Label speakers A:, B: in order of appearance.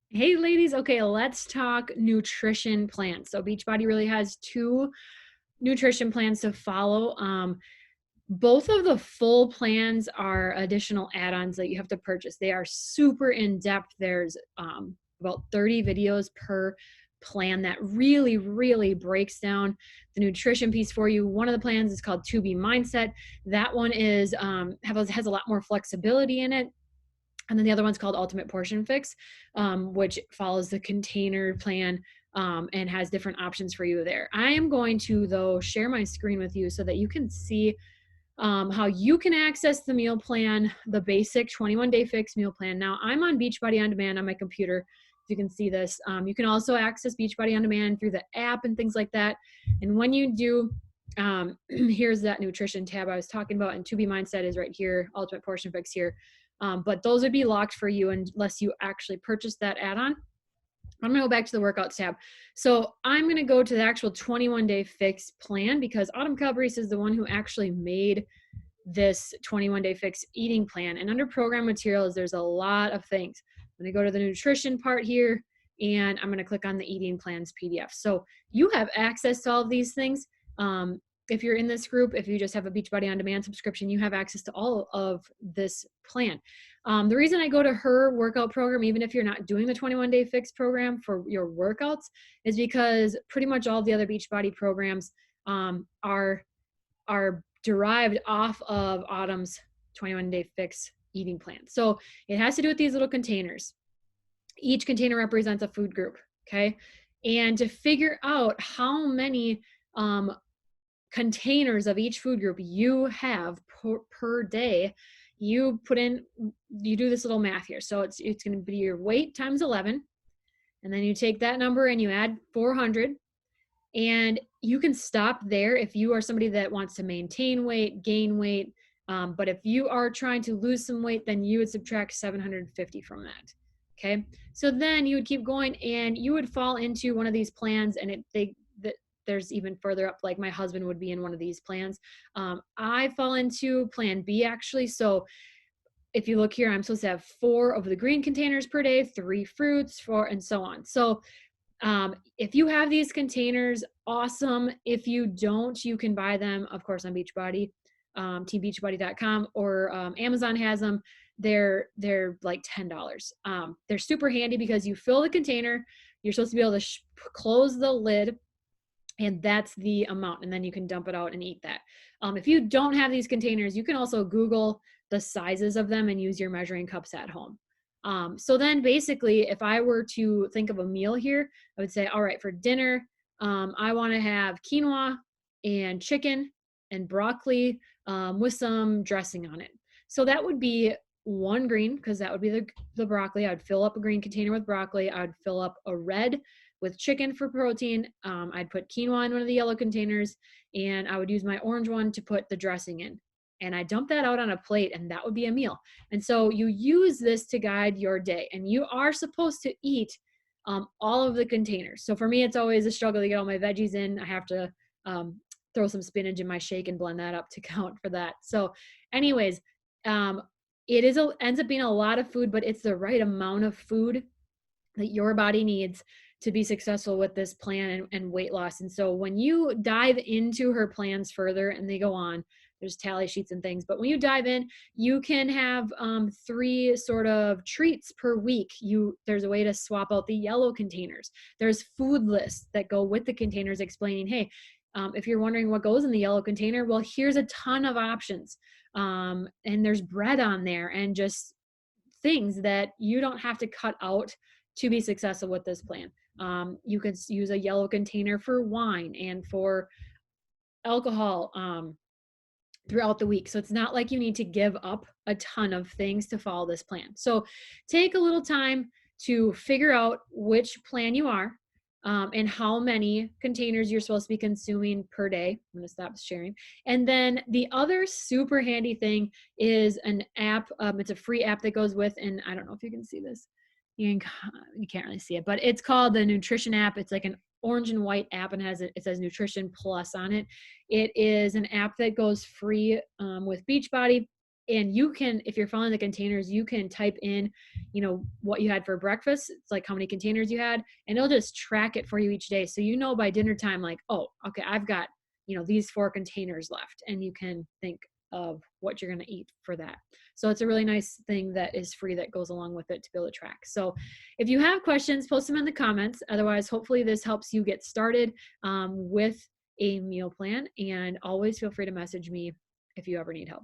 A: Hey ladies, okay, let's talk nutrition plans. So Beachbody really has two nutrition plans to follow. Both of the full plans are additional add-ons that you have to purchase. They are super in-depth. There's about 30 videos per plan that really breaks down the nutrition piece for you. One of the plans is called 2B Mindset. That one is has a lot more flexibility in it, and then the other one's called Ultimate Portion Fix, which follows the container plan, and has different options for you there. I am going to, though, share my screen with you so that you can see how you can access the meal plan, the basic 21-day fix meal plan. Now, I'm on Beachbody On Demand on my computer. If you can see this, you can also access Beachbody On Demand through the app and things like that. And when you do, here's that nutrition tab I was talking about, and 2B Mindset is right here, Ultimate Portion Fix here. But those would be locked for you unless you actually purchase that add-on. I'm gonna go back to the workouts tab. So I'm gonna go to the actual 21-day fix plan because Autumn Calabrese is the one who actually made this 21-day fix eating plan. And under program materials, there's a lot of things. I'm gonna go to the nutrition part here, and I'm gonna click on the eating plans PDF. So you have access to all of these things. If you're in this group, if you just have a Beachbody On Demand subscription, you have access to all of this plan. The reason I go to her workout program, even if you're not doing the 21-day fix program for your workouts, is because pretty much all the other Beachbody programs are derived off of Autumn's 21-day fix eating plan. So it has to do with these little containers. Each container represents a food group, okay? And to figure out how many containers of each food group you have per day, you do this little math here. So it's going to be your weight times 11, and then you take that number and you add 400, and you can stop there if you are somebody that wants to maintain weight, gain weight. But if you are trying to lose some weight, then you would subtract 750 from that. Okay. So then you would keep going and you would fall into one of these plans, and there's even further up, like my husband would be in one of these plans. I fall into plan B actually. So if you look here, I'm supposed to have 4 of the green containers per day, 3 fruits, 4, and so on. So if you have these containers, awesome. If you don't, you can buy them, of course, on Beachbody, teambeachbody.com, or Amazon has them. They're like $10. They're super handy because you fill the container. You're supposed to be able to close the lid, and that's the amount, and then you can dump it out and eat that. If you don't have these containers, you can also Google the sizes of them and use your measuring cups at home. So then basically, if I were to think of a meal here, I would say, all right, for dinner, I want to have quinoa and chicken and broccoli, with some dressing on it. So that would be one green, because that would be the broccoli. I'd fill up a green container with broccoli. I'd fill up a red with chicken for protein. I'd put quinoa in one of the yellow containers, and I would use my orange one to put the dressing in. And I dump that out on a plate, and that would be a meal. And so you use this to guide your day, and you are supposed to eat all of the containers. So for me, it's always a struggle to get all my veggies in. I have to throw some spinach in my shake and blend that up to count for that. So anyways, ends up being a lot of food, but it's the right amount of food that your body needs to be successful with this plan and weight loss. And so when you dive into her plans further, and they go on, there's tally sheets and things, but when you dive in, you can have 3 sort of treats per week. There's a way to swap out the yellow containers. There's food lists that go with the containers explaining, hey, if you're wondering what goes in the yellow container, well, here's a ton of options. And there's bread on there and just things that you don't have to cut out to be successful with this plan. You could use a yellow container for wine and for alcohol throughout the week. So it's not like you need to give up a ton of things to follow this plan. So take a little time to figure out which plan you are, and how many containers you're supposed to be consuming per day. I'm going to stop sharing. And then the other super handy thing is an app. It's a free app that goes with, and I don't know if you can see this. You can't really see it, but it's called the Nutrition app. It's like an orange and white app, and it says Nutrition Plus on it. It is an app that goes free with Beachbody. And you can, if you're following the containers, you can type in, you know, what you had for breakfast. It's like how many containers you had, and it'll just track it for you each day. So you know by dinner time, like, oh, okay, I've got, you know, these 4 containers left, and you can think of what you're going to eat for that. So it's a really nice thing that is free that goes along with it to be able to track. So if you have questions, post them in the comments. Otherwise, hopefully this helps you get started with a meal plan, and always feel free to message me if you ever need help.